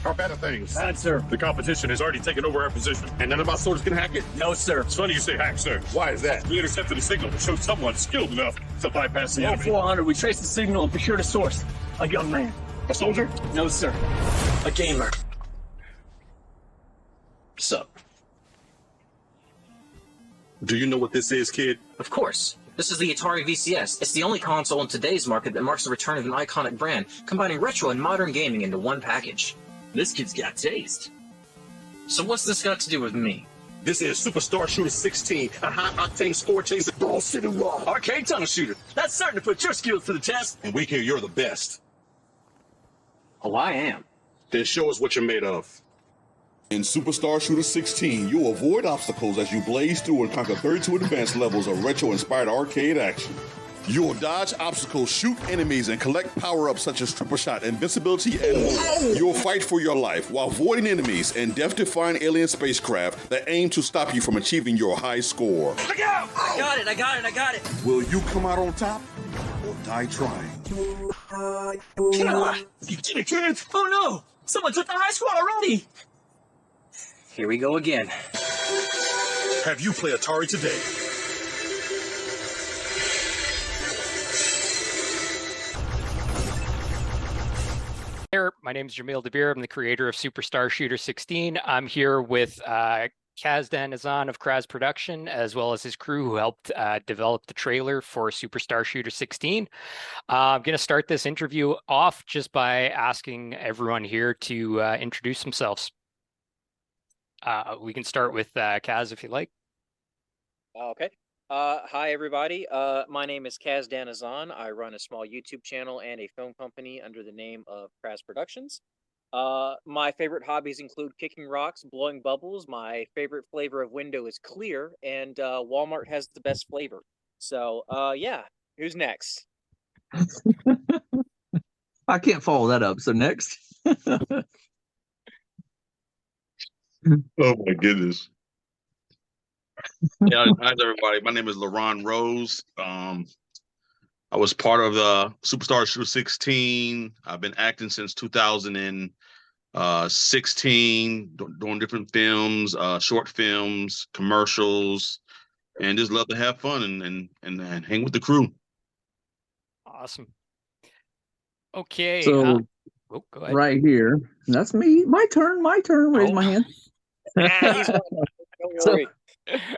How bad are things? Bad, sir. The competition has already taken over our position, and none of our soldiers can hack it? No, sir. It's funny you say hack, sir. Why is that? We intercepted a signal that showed someone skilled enough to bypass the Low enemy. 400, we traced the signal and procured a source. A young man. A soldier? No, sir. A gamer. What's up? Do you know what this is, kid? Of course. This is the Atari VCS. It's the only console in today's market that marks the return of an iconic brand, combining retro and modern gaming into one package. This kid's got taste. So what's this got to do with me? This is Superstar Shooter 16, a high-octane score chaser ball city raw. Arcade tunnel shooter. That's certain to put your skills to the test. And we hear you're the best. Oh, I am. Then show us what you're made of. In Superstar Shooter 16, you'll avoid obstacles as you blaze through and conquer 32 advanced levels of retro-inspired arcade action. You'll dodge obstacles, shoot enemies, and collect power-ups such as triple shot, invincibility, and more. You'll fight for your life while avoiding enemies and death-defying alien spacecraft that aim to stop you from achieving your high score. Look out! I got it. Will you come out on top or die trying? You did it, kid! Oh no! Someone took the high score already! Here we go again. Have you played Atari today? My name is Jamil Dabir. I'm the creator of Superstar Shooter 16. I'm here with Kazdan Azan of Kraz Production, as well as his crew who helped develop the trailer for Superstar Shooter 16. I'm going to start this interview off just by asking everyone here to introduce themselves. We can start with Kaz if you like. Okay. Hi, everybody. My name is Kaz Danazan. I run a small YouTube channel and a film company under the name of Kraz Productions. My favorite hobbies include kicking rocks, blowing bubbles. My favorite flavor of window is clear, and Walmart has the best flavor. So, yeah, who's next? I can't follow that up. So next. Oh my goodness. Yeah, hi everybody. My name is LaRon Rose. I was part of the Superstar Shooter 16. I've been acting since 2016, doing different films, short films, commercials, and just love to have fun and hang with the crew. Awesome. Okay. So go ahead. right here, that's me. My turn. Raise my hand. Don't worry.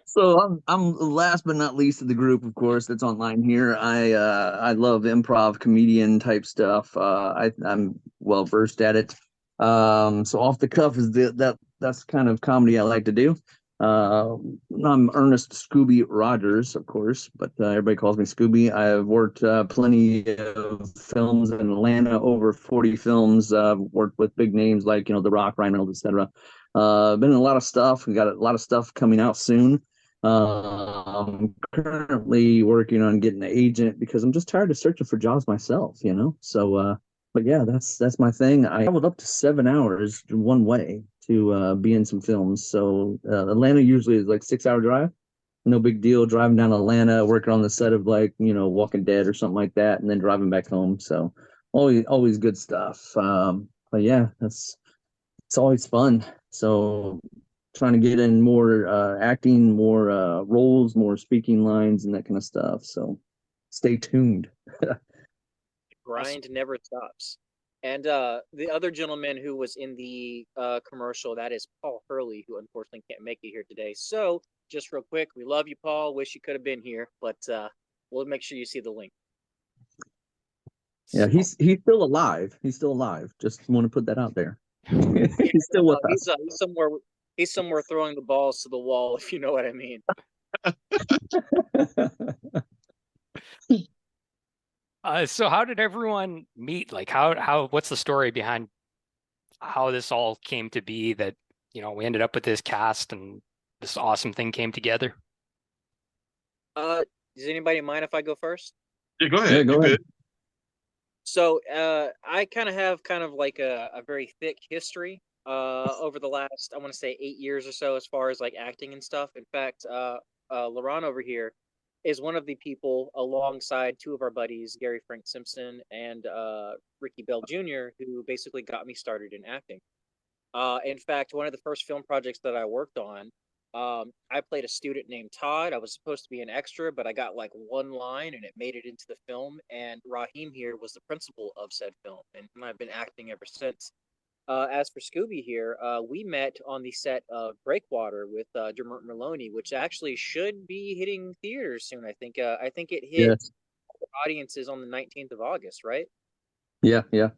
So I'm last but not least of the group, of course, that's online here. I love improv, comedian type stuff. I'm well versed at it. So off the cuff is that's kind of comedy I like to do. I'm Ernest Scooby Rogers, of course, but everybody calls me Scooby. I've worked plenty of films in Atlanta, over 40 films. Worked with big names like The Rock, Ryan Reynolds, etc. Been in a lot of stuff. We got a lot of stuff coming out soon. I'm currently working on getting an agent because I'm just tired of searching for jobs myself, So, but yeah, that's my thing. I traveled up to 7 hours one way to be in some films. So Atlanta usually is like 6 hour drive. No big deal. Driving down to Atlanta, working on the set of Walking Dead or something like that, and then driving back home. So always good stuff. But yeah, it's always fun. So trying to get in more acting, more roles, more speaking lines, and that kind of stuff. So stay tuned. Grind never stops. And the other gentleman who was in the commercial, that is Paul Hurley, who unfortunately can't make it here today. So just real quick, we love you, Paul. Wish you could have been here, but we'll make sure you see the link. Yeah, he's still alive. He's still alive. Just want to put that out there. He's still with us. He's somewhere throwing the balls to the wall, if you know what I mean. So how did everyone meet? Like what's the story behind how this all came to be that, we ended up with this cast and this awesome thing came together? Does anybody mind if I go first? Yeah, go ahead. Yeah, go ahead. So I kind of have like a very thick history over the last, I want to say 8 years or so, as far as like acting and stuff. In fact, LaRon over here is one of the people alongside two of our buddies, Gary Frank Simpson and Ricky Bell Jr., who basically got me started in acting. In fact, one of the first film projects that I worked on, I played a student named Todd. I was supposed to be an extra, but I got like one line and it made it into the film. And Raheem here was the principal of said film, and I've been acting ever since. As for Scooby here, we met on the set of Breakwater with Dermot Maloney, which actually should be hitting theaters soon. I think it hit Yes. audiences on the 19th of August, right? Yeah, yeah.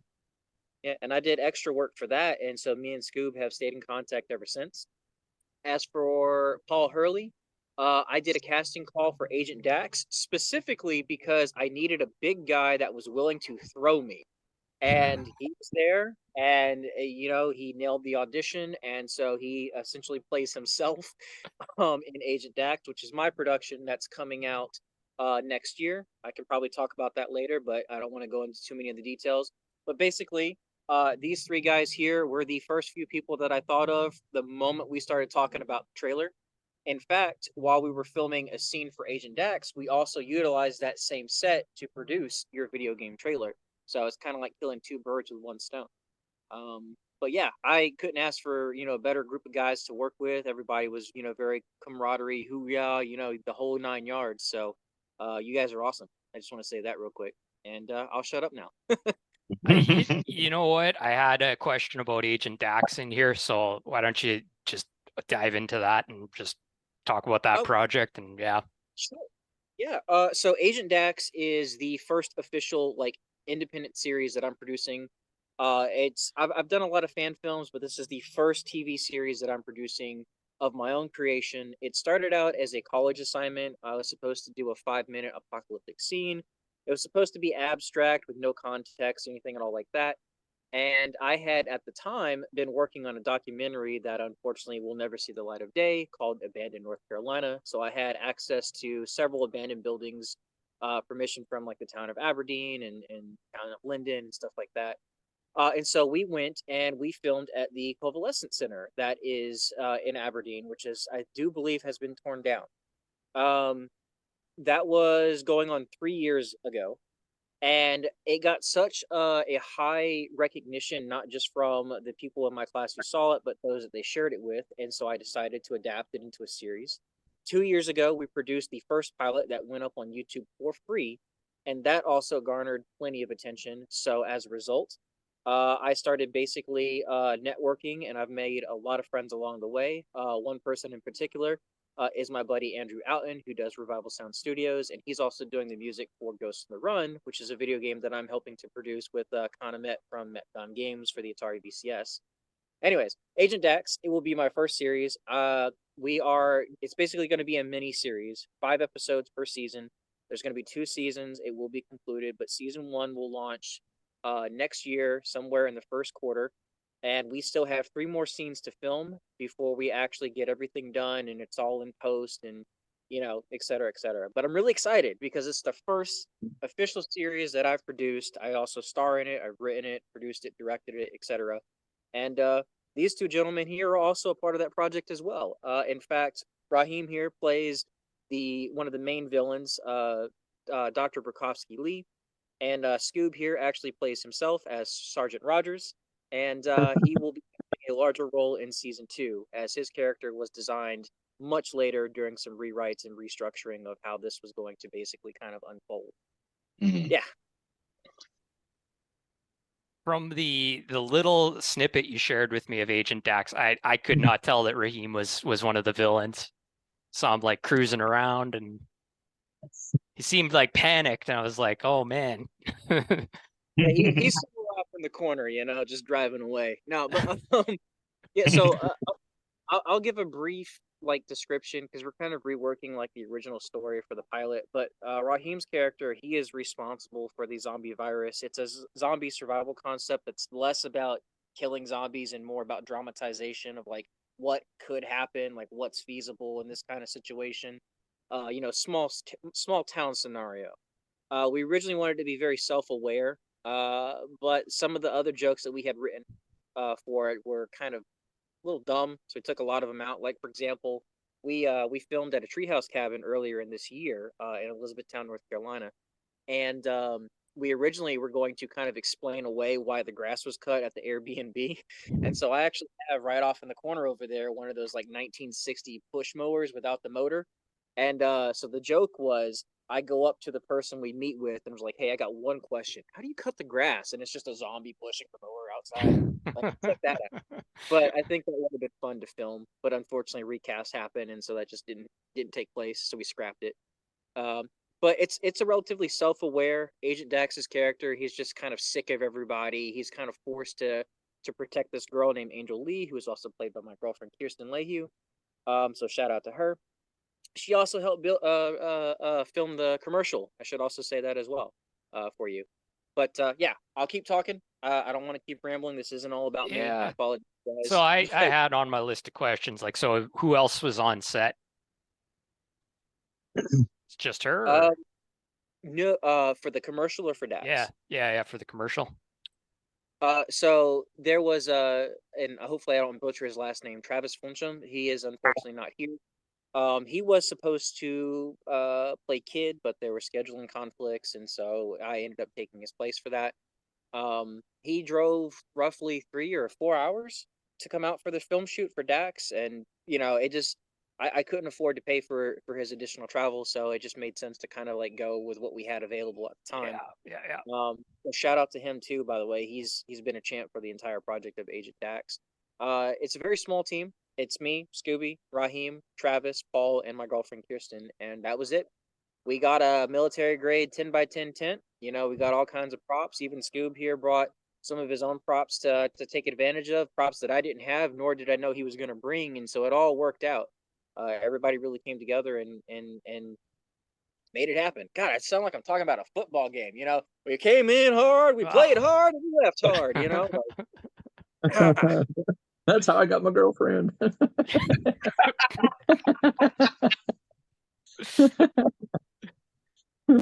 Yeah, and I did extra work for that, and so me and Scoob have stayed in contact ever since. As for Paul Hurley, I did a casting call for Agent Dax specifically because I needed a big guy that was willing to throw me. And he was there, and he nailed the audition, and so he essentially plays himself in Agent Dax, which is my production that's coming out next year. I can probably talk about that later, but I don't want to go into too many of the details. But basically, these three guys here were the first few people that I thought of the moment we started talking about the trailer. In fact, while we were filming a scene for Agent Dax, we also utilized that same set to produce your video game trailer. So it's kind of like killing two birds with one stone. But yeah, I couldn't ask for a better group of guys to work with. Everybody was very camaraderie, hoo-yah, the whole nine yards. So you guys are awesome. I just want to say that real quick, and I'll shut up now. You know what? I had a question about Agent Dax in here, so why don't you just dive into that and just talk about that Oh, project? And yeah, sure. Yeah. So Agent Dax is the first official independent series that I'm producing. I've done a lot of fan films, but this is the first TV series that I'm producing of my own creation. It started out as a college assignment. I was supposed to do a 5-minute apocalyptic scene. It was supposed to be abstract with no context, anything at all like that. And I had at the time been working on a documentary that unfortunately will never see the light of day called Abandoned North Carolina. So I had access to several abandoned buildings, permission from like the town of Aberdeen and town of Linden and stuff like that. And so we went and we filmed at the Convalescent Center that is in Aberdeen, which is, I do believe, has been torn down. Um, that was going on 3 years ago, and it got such a high recognition, not just from the people in my class who saw it, but those that they shared it with. And so I decided to adapt it into a series. 2 years ago, we produced the first pilot that went up on YouTube for free, and that also garnered plenty of attention. So as a result, I started basically networking, and I've made a lot of friends along the way. One person in particular is my buddy Andrew Outen, who does Revival Sound Studios, and he's also doing the music for Ghost in the Run, which is a video game that I'm helping to produce with Kana Met from Metcon Games for the Atari VCS. Anyways, Agent Dax, it will be my first series. It's basically going to be a mini series, 5 episodes per season. There's going to be 2 seasons. It will be concluded, but season 1 will launch next year, somewhere in the first quarter. And we still have 3 more scenes to film before we actually get everything done and it's all in post and, et cetera, et cetera. But I'm really excited because it's the first official series that I've produced. I also star in it. I've written it, produced it, directed it, etc. And these 2 gentlemen here are also a part of that project as well. In fact, Raheem here plays one of the main villains, Dr. Burkowski Lee. And Scoob here actually plays himself as Sergeant Rogers, and he will be playing a larger role in season 2, as his character was designed much later during some rewrites and restructuring of how this was going to basically kind of unfold. Yeah. from the little snippet you shared with me of Agent Dax, I could not tell that Raheem was one of the villains. Saw him like cruising around and he seemed like panicked, and I was like, oh man. Yeah, he's off in the corner, just driving away. No, but yeah. So I'll give a brief description because we're kind of reworking the original story for the pilot. But Raheem's character, he is responsible for the zombie virus. It's a zombie survival concept that's less about killing zombies and more about dramatization of what could happen, what's feasible in this kind of situation. Small town scenario. We originally wanted to be very self-aware, but some of the other jokes that we had written for it were kind of a little dumb, so we took a lot of them out. Like, for example, we filmed at a treehouse cabin earlier in this year in Elizabethtown, North Carolina, and we originally were going to kind of explain away why the grass was cut at the Airbnb. And so I actually have right off in the corner over there one of those like 1960 push mowers without the motor. And so the joke was I go up to the person we meet with and was like, "Hey, I got one question. How do you cut the grass?" And it's just a zombie pushing the mower outside. Like, check that out. But I think that would have been fun to film. But unfortunately, recast happened, and so that just didn't take place. So we scrapped it. Um, but it's a relatively self-aware Agent Dax's character. He's just kind of sick of everybody. He's kind of forced to protect this girl named Angel Lee, who is also played by my girlfriend Kirsten Lehue. So shout out to her. She also helped film the commercial. I should also say that as well for you. But yeah, I'll keep talking. I don't want to keep rambling. This isn't all about me. I Yeah. apologize. So I had on my list of questions, like, so who else was on set? It's just her? Or- No, for the commercial or for Dax? Yeah, for the commercial. So there was and hopefully I don't butcher his last name, Travis Funcham. He is unfortunately not here. He was supposed to play Kid, but there were scheduling conflicts, and so I ended up taking his place for that. He drove roughly 3 or 4 hours to come out for the film shoot for Dax, and it just I couldn't afford to pay for his additional travel, so it just made sense to kind of like go with what we had available at the time. Yeah. So shout out to him too, by the way. He's been a champ for the entire project of Agent Dax. It's a very small team. It's me, Scooby, Raheem, Travis, Paul, and my girlfriend Kirsten, and that was it. We got a military grade 10 by 10 tent. We got all kinds of props. Even Scoob here brought some of his own props to take advantage of, props that I didn't have, nor did I know he was going to bring, and so it all worked out. Everybody really came together and made it happen. God, I sound like I'm talking about a football game. We came in hard, we played hard, and we left hard. That's how I got my girlfriend.